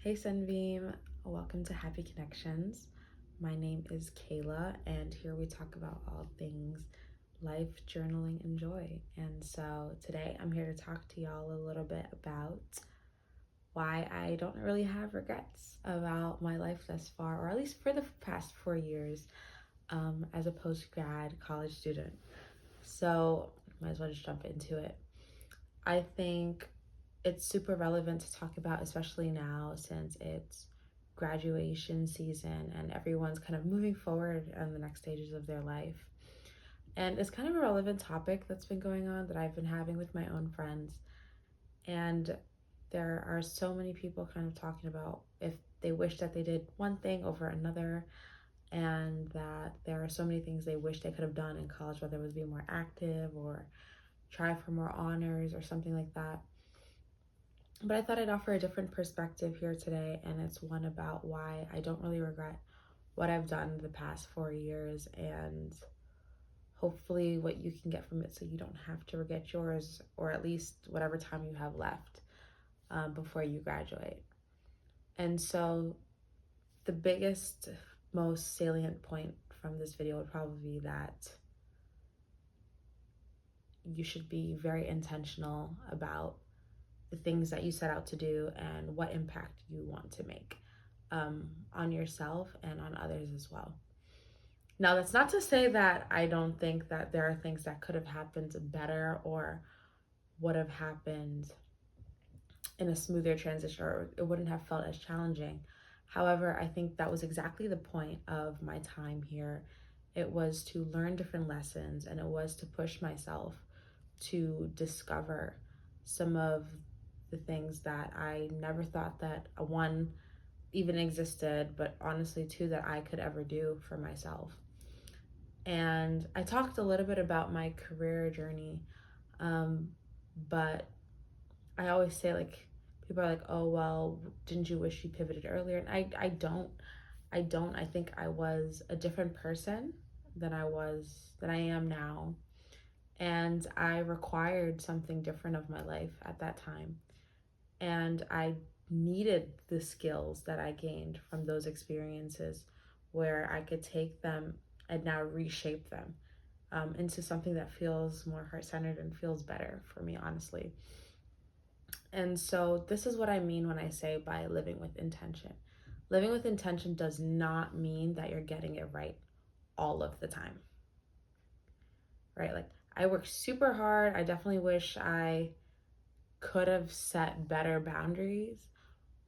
Hey Sunbeam, welcome to Happy Connections. My name is Kayla, and here we talk about all things life, journaling, and joy. And so today I'm here to talk to y'all a little bit about why I don't really have regrets about my life thus far, or at least for the past 4 years as a post-grad college student. So might as well just jump into it. I think it's super relevant to talk about, especially now since it's graduation season and everyone's kind of moving forward in the next stages of their life. And it's kind of a relevant topic that's been going on that I've been having with my own friends. And there are so many people kind of talking about if they wish that they did one thing over another, and that there are so many things they wish they could have done in college, whether it was be more active or try for more honors or something like that. But I thought I'd offer a different perspective here today, and it's one about why I don't really regret what I've done the past 4 years, and hopefully what you can get from it so you don't have to regret yours, or at least whatever time you have left before you graduate. And so the biggest, most salient point from this video would probably be that you should be very intentional about the things that you set out to do and what impact you want to make on yourself and on others as well. Now, that's not to say that I don't think that there are things that could have happened better or would have happened in a smoother transition, or it wouldn't have felt as challenging. However, I think that was exactly the point of my time here. It was to learn different lessons, and it was to push myself to discover some of the things that I never thought that one even existed, but honestly two that I could ever do for myself. And I talked a little bit about my career journey, but I always say, like, people are like, oh, well, didn't you wish you pivoted earlier? And I don't. I think I was a different person than I am now. And I required something different of my life at that time. And I needed the skills that I gained from those experiences, where I could take them and now reshape them into something that feels more heart-centered and feels better for me, honestly. And so this is what I mean when I say by living with intention. Living with intention does not mean that you're getting it right all of the time, right? Like, I work super hard. I definitely wish I could have set better boundaries,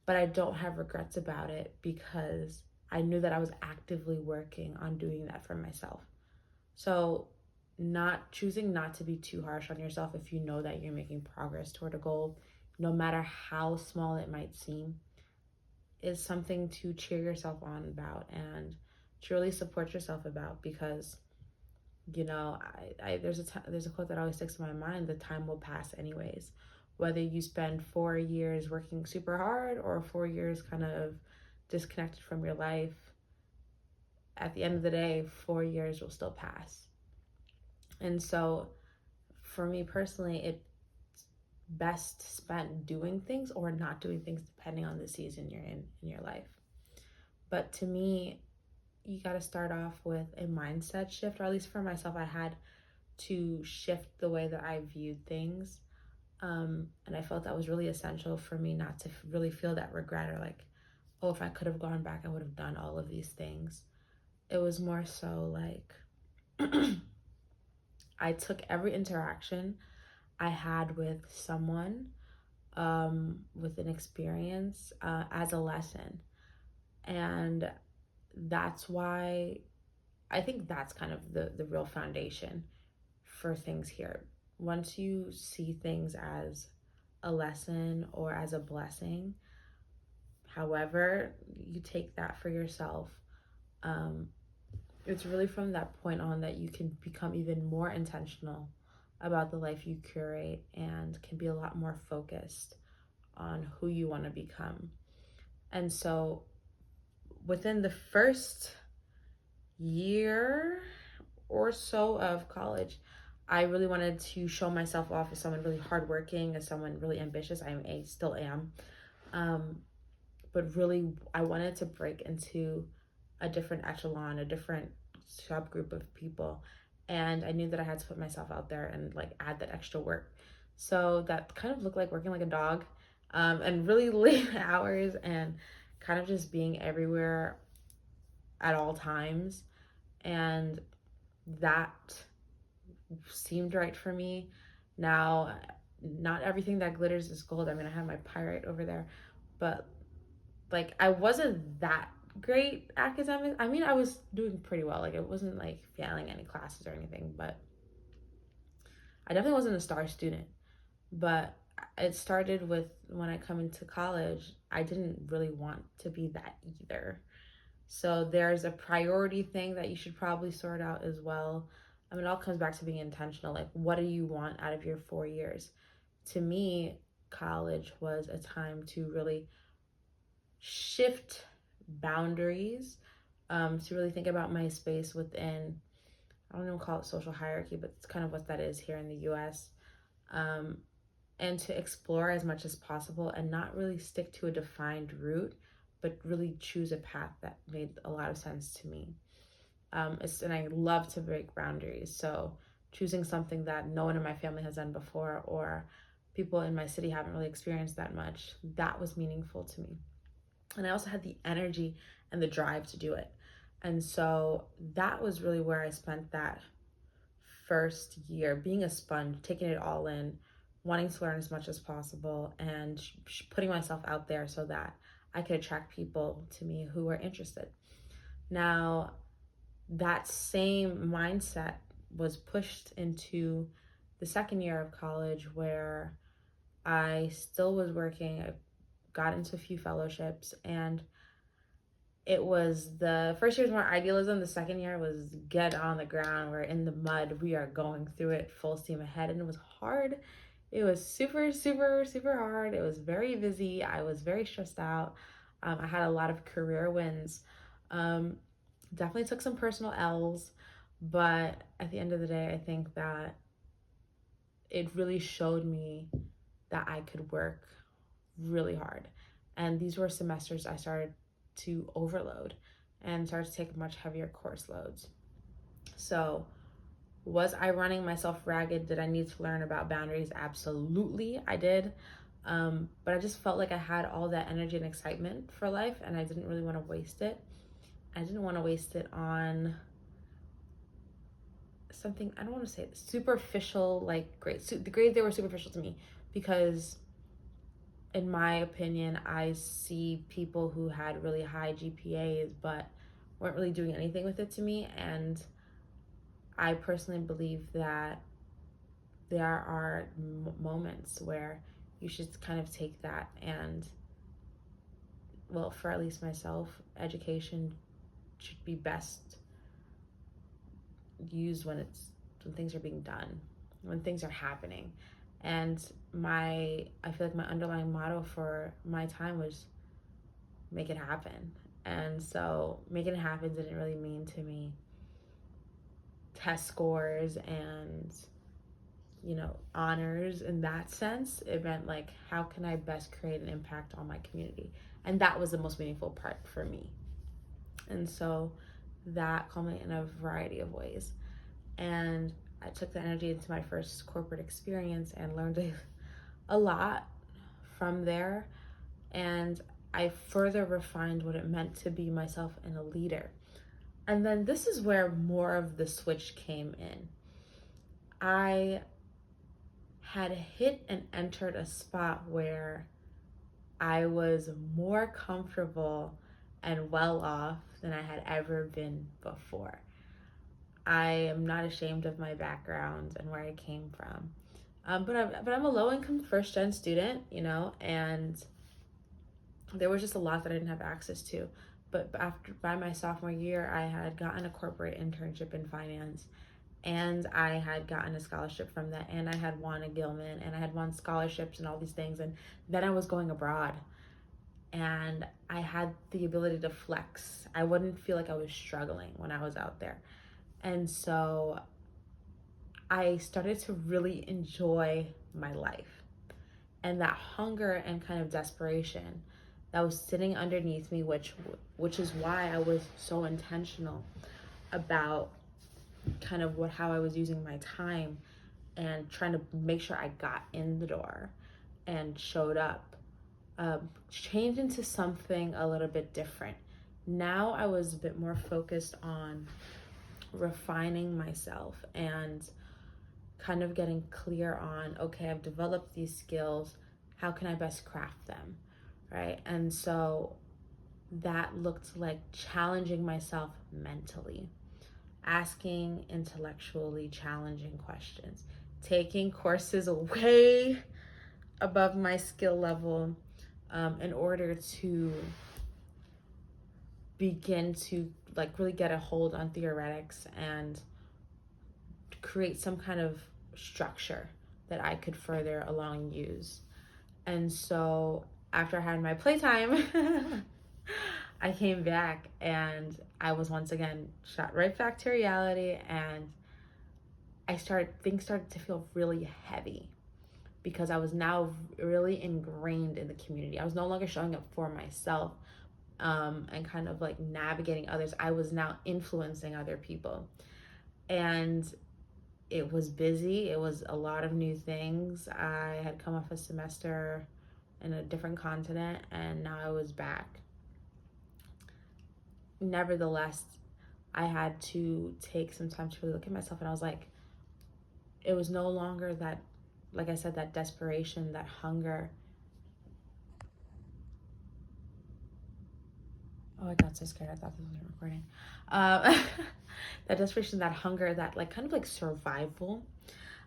but I don't have regrets about it because I knew that I was actively working on doing that for myself. So choosing not to be too harsh on yourself if you know that you're making progress toward a goal, no matter how small it might seem, is something to cheer yourself on about and to really support yourself about, because there's a quote that always sticks in my mind: the time will pass anyways. Whether you spend 4 years working super hard or 4 years kind of disconnected from your life, at the end of the day, 4 years will still pass. And so for me personally, it's best spent doing things or not doing things, depending on the season you're in your life. But to me, you got to start off with a mindset shift, or at least for myself, I had to shift the way that I viewed things. And I felt that was really essential for me not to really feel that regret, or like, oh, if I could have gone back, I would have done all of these things. It was more so like I took every interaction I had with someone with an experience as a lesson. And that's why I think that's kind of the real foundation for things here. Once you see things as a lesson or as a blessing, however you take that for yourself, it's really from that point on that you can become even more intentional about the life you curate and can be a lot more focused on who you want to become. And so within the first year or so of college, I really wanted to show myself off as someone really hardworking, as someone really ambitious. I still am. but really I wanted to break into a different echelon, a different subgroup of people. And I knew that I had to put myself out there and like add that extra work. So that kind of looked like working like a dog, and really late hours and kind of just being everywhere at all times. And that seemed right for me. Now, not everything that glitters is gold. I mean, I have my pyrite over there, but like I wasn't that great academic. I mean, I was doing pretty well. Like it wasn't like failing any classes or anything, but I definitely wasn't a star student. But it started with when I come into college, I didn't really want to be that either. So there's a priority thing that you should probably sort out as well. I mean, it all comes back to being intentional. Like, what do you want out of your 4 years? To me, college was a time to really shift boundaries, to really think about my space within, I don't even call it social hierarchy, but it's kind of what that is here in the US. And to explore as much as possible and not really stick to a defined route, but really choose a path that made a lot of sense to me. And I love to break boundaries. So choosing something that no one in my family has done before, or people in my city haven't really experienced that much, that was meaningful to me. And I also had the energy and the drive to do it. And so that was really where I spent that first year, being a sponge, taking it all in, wanting to learn as much as possible, and putting myself out there so that I could attract people to me who were interested. Now, that same mindset was pushed into the second year of college, where I still was working. I got into a few fellowships, and it was the first year was more idealism. The second year was get on the ground. We're in the mud. We are going through it full steam ahead. And it was hard. It was super, super, super hard. It was very busy. I was very stressed out. I had a lot of career wins. Definitely took some personal L's. But at the end of the day, I think that it really showed me that I could work really hard. And these were semesters I started to overload and started to take much heavier course loads. So, was I running myself ragged? Did I need to learn about boundaries? Absolutely, I did. But I just felt like I had all that energy and excitement for life, and I didn't really want to waste it. I didn't want to waste it on something, I don't want to say it, superficial, like grades. The grades, they were superficial to me because, in my opinion, I see people who had really high GPAs but weren't really doing anything with it to me. And I personally believe that there are moments where you should kind of take that and, well, for at least myself, education should be best used when things are being done, when things are happening. And I feel like my underlying motto for my time was make it happen. And so making it happen didn't really mean to me test scores and, honors in that sense. It meant like, how can I best create an impact on my community? And that was the most meaningful part for me. And so that culminated in a variety of ways. And I took the energy into my first corporate experience and learned a lot from there. And I further refined what it meant to be myself and a leader. And then this is where more of the switch came in. I had hit and entered a spot where I was more comfortable and well off than I had ever been before. I am not ashamed of my background and where I came from. But I'm a low income first gen student, and there was just a lot that I didn't have access to. But by my sophomore year, I had gotten a corporate internship in finance, and I had gotten a scholarship from that, and I had won a Gilman, and I had won scholarships and all these things. And then I was going abroad, and I had the ability to flex. I wouldn't feel like I was struggling when I was out there. And so I started to really enjoy my life. And that hunger and kind of desperation that was sitting underneath me, which is why I was so intentional about kind of how I was using my time and trying to make sure I got in the door and showed up, changed into something a little bit different. Now I was a bit more focused on refining myself and kind of getting clear on, okay, I've developed these skills, how can I best craft them, right? And so that looked like challenging myself mentally, asking intellectually challenging questions, taking courses way above my skill level, in order to begin to like really get a hold on theoretics and create some kind of structure that I could further along use. And so after I had my playtime, I came back and I was once again shot right back to reality, and things started to feel really heavy because I was now really ingrained in the community. I was no longer showing up for myself, and kind of like navigating others. I was now influencing other people. And it was busy. It was a lot of new things. I had come off a semester in a different continent, and now I was back. Nevertheless, I had to take some time to really look at myself, and I was like, it was no longer that, like I said, that desperation, that hunger. Oh, I got so scared. I thought this wasn't recording. That desperation, that hunger, that like kind of like survival,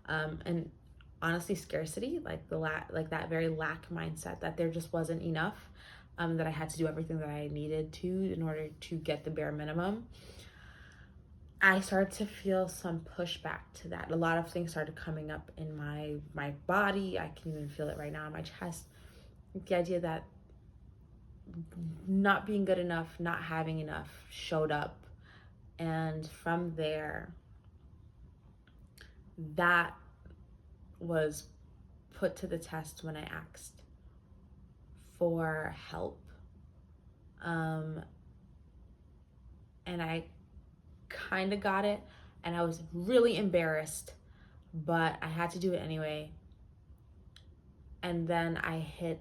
and honestly scarcity, like like that very lack mindset that there just wasn't enough, that I had to do everything that I needed to in order to get the bare minimum. I started to feel some pushback to that. A lot of things started coming up in my body. I can even feel it right now in my chest. The idea that not being good enough, not having enough showed up. And from there, that was put to the test when I asked for help. And I kind of got it, and I was really embarrassed, but I had to do it anyway. And then I hit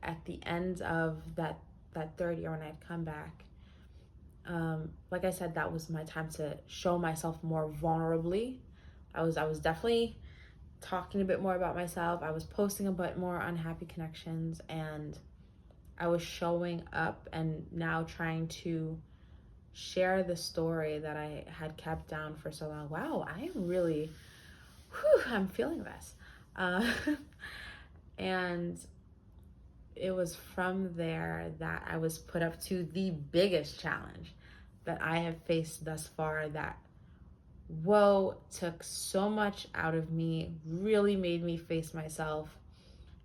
at the end of that third year when I'd come back. Like I said, that was my time to show myself more vulnerably. I was definitely talking a bit more about myself. I was posting a bit more on Happy Connections, and I was showing up and now trying to share the story that I had kept down for so long. Wow, I am really, I'm feeling this. And it was from there that I was put up to the biggest challenge that I have faced thus far, that took so much out of me, really made me face myself.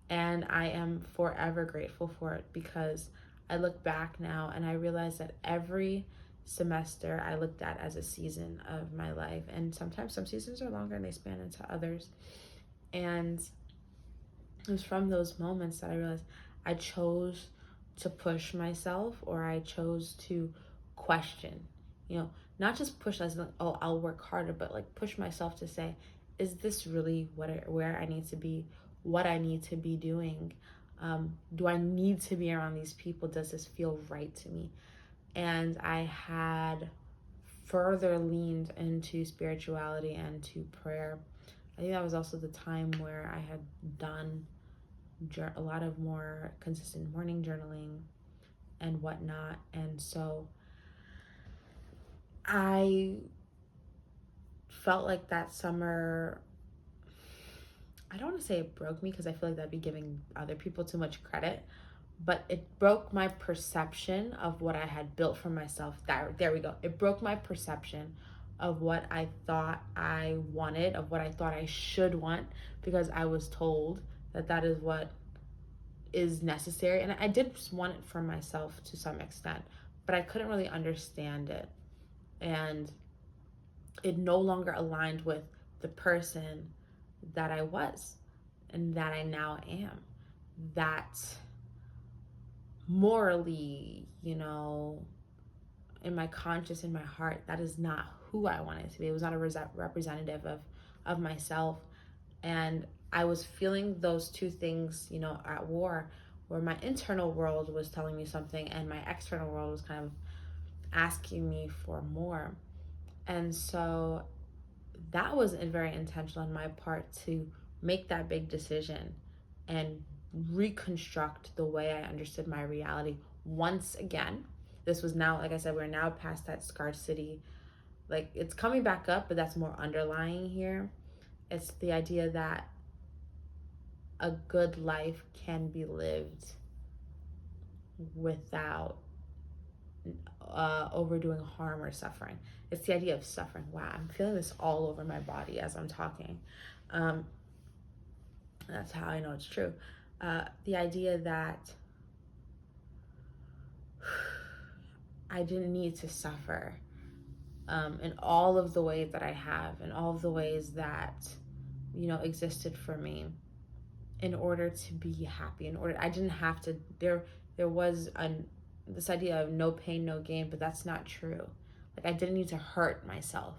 And I am forever grateful for it, because I look back now and I realize that every semester I looked at as a season of my life. And sometimes some seasons are longer and they span into others. And it was from those moments that I realized I chose to push myself, or I chose to question, not just push as like, oh, I'll work harder, but like push myself to say, is this really where I need to be, what I need to be doing? Do I need to be around these people? Does this feel right to me? And I had further leaned into spirituality and to prayer. I think that was also the time where I had done a lot of more consistent morning journaling and whatnot. And so I felt like that summer, I don't want to say it broke me, because I feel like that'd be giving other people too much credit, but it broke my perception of what I had built for myself. There we go. It broke my perception of what I thought I wanted, of what I thought I should want, because I was told that is what is necessary. And I did want it for myself to some extent, but I couldn't really understand it. And it no longer aligned with the person that I was and that I now am. That morally, in my conscious, in my heart, that is not who I wanted to be. It was not a representative of myself. And I was feeling those two things, at war, where my internal world was telling me something and my external world was kind of asking me for more. And so that was very intentional on my part to make that big decision and reconstruct the way I understood my reality once again. This was now, like I said, we're now past that scarcity. Like, it's coming back up, but that's more underlying here. It's the idea that a good life can be lived without overdoing harm or suffering. It's the idea of suffering. Wow, I'm feeling this all over my body as I'm talking. That's how I know it's true. The idea that I didn't need to suffer in all of the ways that I have, in all of the ways that, existed for me in order to be happy. I didn't have to, there was this idea of no pain, no gain, but that's not true. Like, I didn't need to hurt myself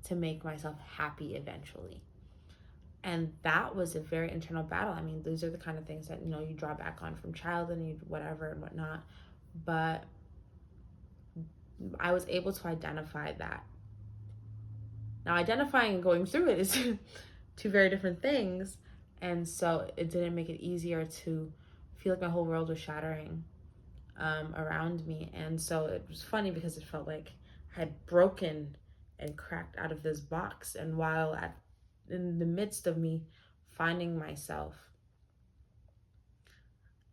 to make myself happy eventually. And that was a very internal battle. I mean, these are the kind of things that, you draw back on from childhood and whatever and whatnot. But I was able to identify that. Now, identifying and going through it is two very different things. And so it didn't make it easier to feel like my whole world was shattering around me. And so it was funny because it felt like I had broken and cracked out of this box. And while in the midst of me finding myself,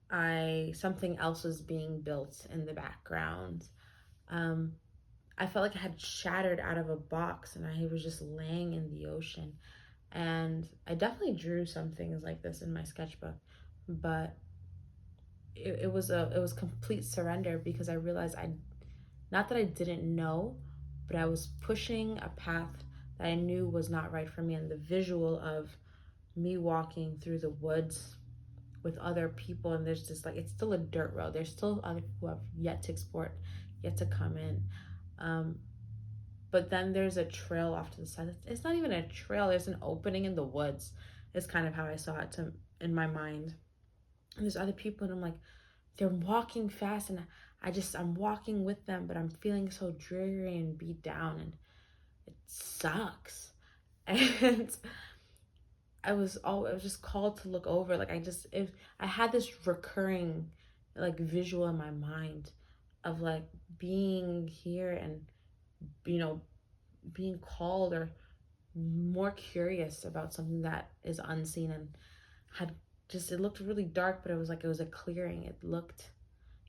something else was being built in the background. I felt like I had shattered out of a box and I was just laying in the ocean. And I definitely drew some things like this in my sketchbook, but it was complete surrender, because I realized not that I didn't know, but I was pushing a path that I knew was not right for me. And the visual of me walking through the woods with other people, and there's just it's still a dirt road. There's still other people who have yet to explore, yet to come in. But then there's a trail off to the side. It's not even a trail. There's an opening in the woods. It's kind of how I saw it in my mind. And there's other people, and I'm like, they're walking fast, and I'm walking with them, but I'm feeling so dreary and beat down, and it sucks. And I was just called to look over. Like, I had this recurring visual in my mind of being here and being called or more curious about something that is unseen, and it looked really dark, but it was a clearing. It looked,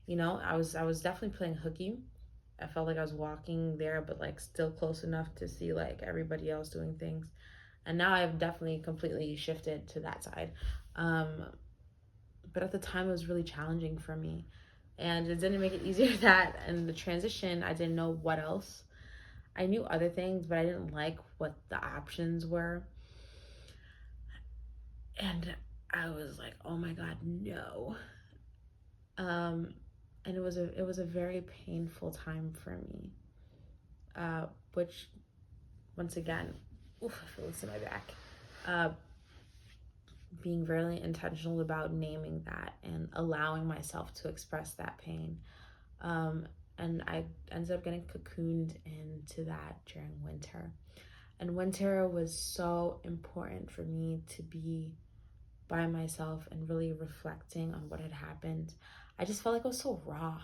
I was definitely playing hooky. I felt like I was walking there, but still close enough to see everybody else doing things. And now I've definitely completely shifted to that side. But at the time it was really challenging for me, and it didn't make it easier that in the transition I didn't know what else. I knew other things, but I didn't like what the options were. And I was like, oh my God, no. And it was a very painful time for me. Which, once again, I feel this in my back. Being very intentional about naming that and allowing myself to express that pain. And I ended up getting cocooned into that during winter. And winter was so important for me to be by myself and really reflecting on what had happened. I just felt like I was so raw.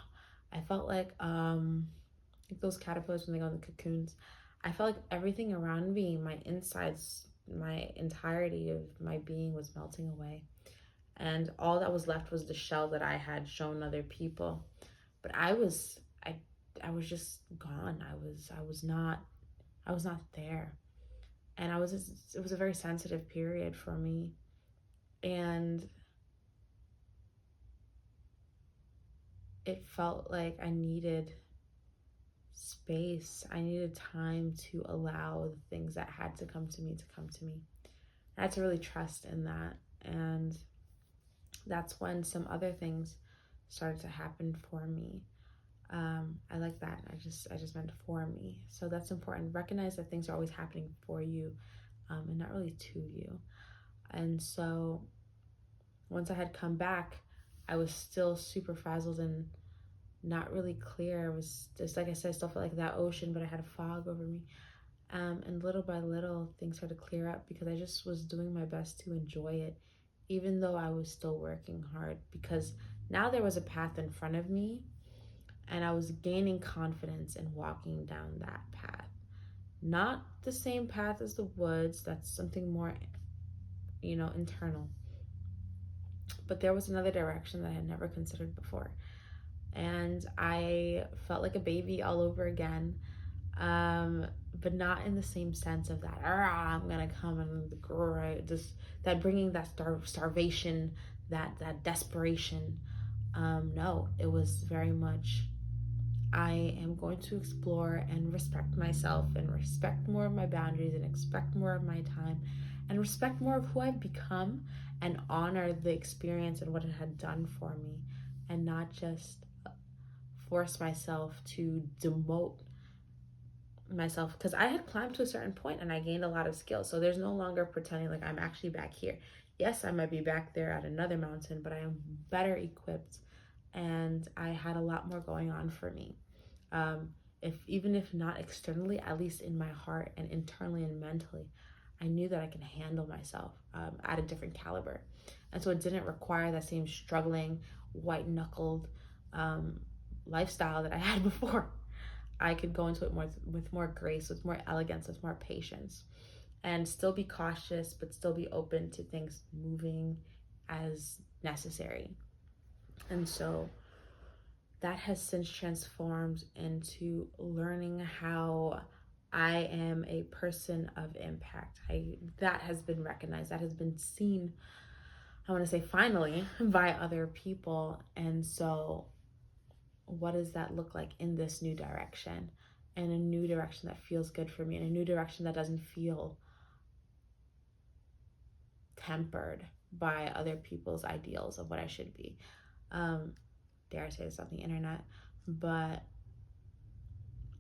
I felt like those caterpillars when they go in the cocoons. I felt like everything around me, my insides, my entirety of my being was melting away. And all that was left was the shell that I had shown other people. But I was just gone. I was not there. And it was a very sensitive period for me. And it felt like I needed space. I needed time to allow the things that had to come to me. I had to really trust in that. And that's when some other things started to happen for me. I like that. I just meant for me. So that's important. Recognize that things are always happening for you, and not really to you. And so once I had come back, I was still super frazzled and not really clear. It was just like I said, I still felt like that ocean, but I had a fog over me. And little by little, things started to clear up because I just was doing my best to enjoy it, even though I was still working hard. Because now there was a path in front of me, and I was gaining confidence in walking down that path. Not the same path as the woods, that's something more, internal. But there was another direction that I had never considered before. And I felt like a baby all over again. But not in the same sense of that, I'm gonna come and just that bringing that starvation, that desperation. No, it was very much, I am going to explore and respect myself and respect more of my boundaries and expect more of my time and respect more of who I've become and honor the experience and what it had done for me, and not just force myself to demote myself, because I had climbed to a certain point and I gained a lot of skills. So there's no longer pretending like I'm actually back here. Yes, I might be back there at another mountain, but I am better equipped and I had a lot more going on for me. If even if not externally, at least in my heart and internally and mentally, I knew that I can handle myself at a different caliber. And so it didn't require that same struggling, white knuckled lifestyle that I had before. I could go into it with more grace, with more elegance, with more patience, and still be cautious, but still be open to things moving as necessary. And so that has since transformed into learning how I am a person of impact. That has been recognized, that has been seen, I want to say finally, by other people. And so what does that look like in this new direction? And a new direction that feels good for me, and a new direction that doesn't feel tempered by other people's ideals of what I should be. Dare I say this on the internet, but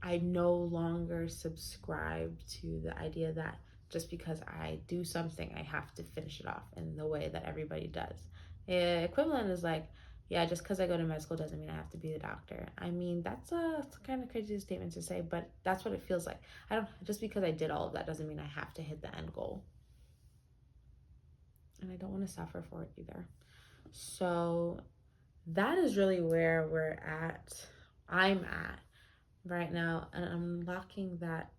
I no longer subscribe to the idea that just because I do something, I have to finish it off in the way that everybody does. Equivalent is like, yeah, just because I go to med school doesn't mean I have to be a doctor. I mean, that's a kind of crazy statement to say, but that's what it feels like. Just because I did all of that doesn't mean I have to hit the end goal. And I don't want to suffer for it either. So that is really where I'm at right now. And I'm unlocking that,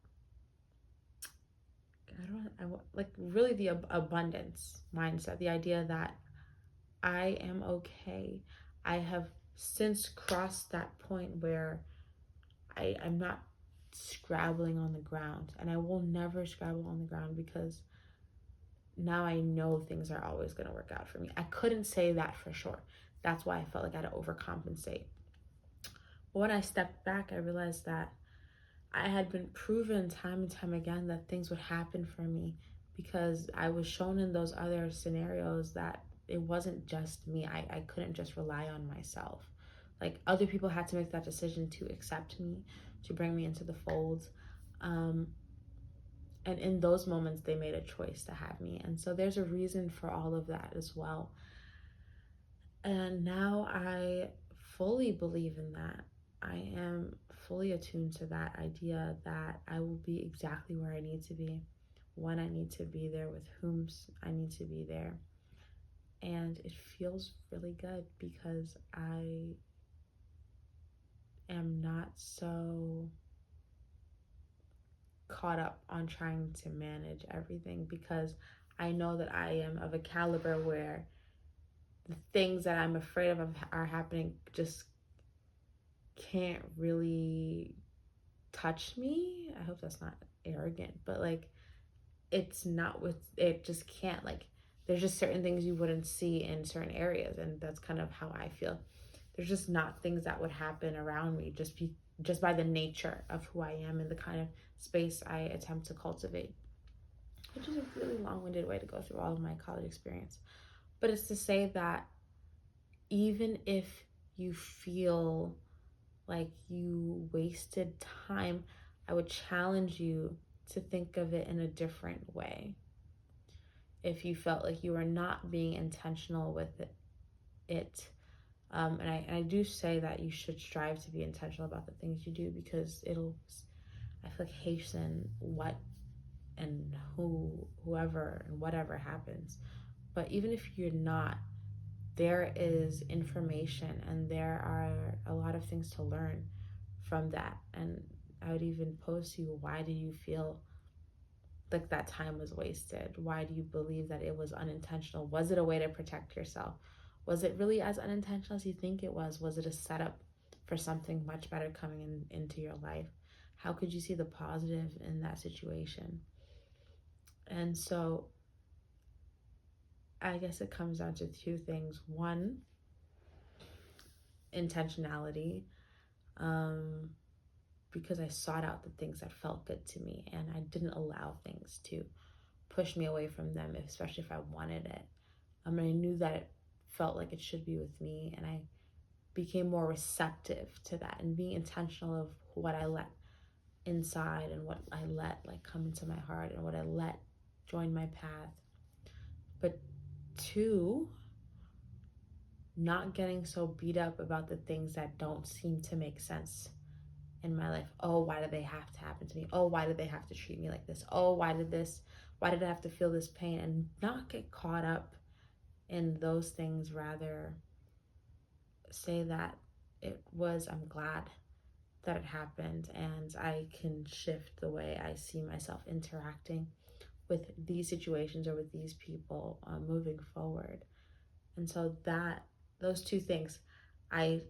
like really the abundance mindset, the idea that I am okay. I have since crossed that point where I'm not scrabbling on the ground, and I will never scrabble on the ground because now I know things are always going to work out for me. I couldn't say that for sure. That's why I felt like I had to overcompensate. But when I stepped back, I realized that I had been proven time and time again that things would happen for me, because I was shown in those other scenarios that it wasn't just me. I couldn't just rely on myself. Like, other people had to make that decision to accept me, to bring me into the fold. And in those moments, they made a choice to have me. And so there's a reason for all of that as well. And now I fully believe in that. I am fully attuned to that idea that I will be exactly where I need to be, when I need to be there, with whom I need to be there. And it feels really good because I am not so caught up on trying to manage everything, because I know that I am of a caliber where the things that I'm afraid of are happening just can't really touch me. I hope that's not arrogant, but like, it's not with it, just can't, like, there's just certain things you wouldn't see in certain areas, and that's kind of how I feel. There's just not things that would happen around me just by the nature of who I am and the kind of space I attempt to cultivate, which is a really long-winded way to go through all of my college experience. But it's to say that even if you feel like you wasted time, I would challenge you to think of it in a different way. If you felt like you were not being intentional with it, and I do say that you should strive to be intentional about the things you do, because it'll, I feel like, hasten what and whoever and whatever happens. But even if you're not, there is information and there are a lot of things to learn from that. And I would even pose to you, why do you feel like that time was wasted? Why do you believe that it was unintentional? Was it a way to protect yourself? Was it really as unintentional as you think it was? Was it a setup for something much better coming into your life? How could you see the positive in that situation? And so I guess it comes down to two things. One, intentionality, because I sought out the things that felt good to me, and I didn't allow things to push me away from them, especially if I wanted it. And I knew that it felt like it should be with me, and I became more receptive to that and being intentional of what I let inside and what I let come into my heart and what I let join my path. But two, not getting so beat up about the things that don't seem to make sense in my life. Oh, why did they have to happen to me? Oh, why did they have to treat me like this? Oh, why did I have to feel this pain? And not get caught up in those things, rather say that I'm glad that it happened, and I can shift the way I see myself interacting with these situations or with these people moving forward. And so those two things, I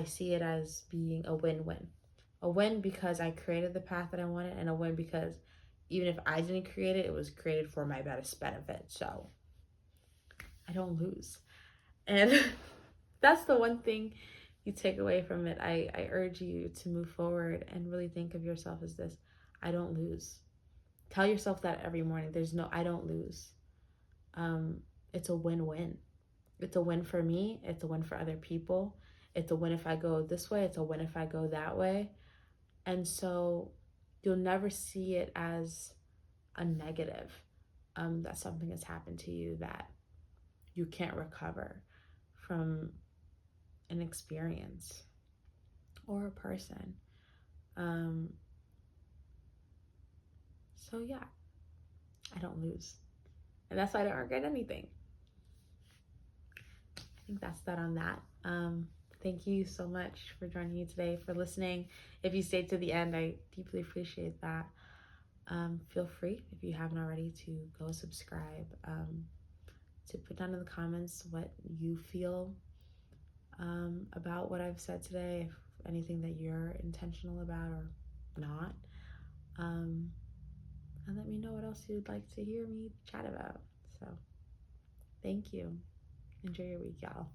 see it as being a win-win. A win because I created the path that I wanted, and a win because even if I didn't create it, it was created for my best benefit. So I don't lose. And that's the one thing you take away from it. I urge you to move forward and really think of yourself as this: I don't lose. Tell yourself that every morning. There's no I don't lose. It's a win-win. It's a win for me. It's a win for other people. It's a win if I go this way. It's a win if I go that way. And so you'll never see it as a negative, that something has happened to you that you can't recover from an experience or a person. So yeah, I don't lose. And that's why I don't regret anything. I think that's that on that. Thank you so much for joining me today, for listening. If you stayed to the end, I deeply appreciate that. Feel free, if you haven't already, to go subscribe, to put down in the comments what you feel about what I've said today, if anything that you're intentional about or not. And let me know what else you'd like to hear me chat about. So thank you. Enjoy your week, y'all.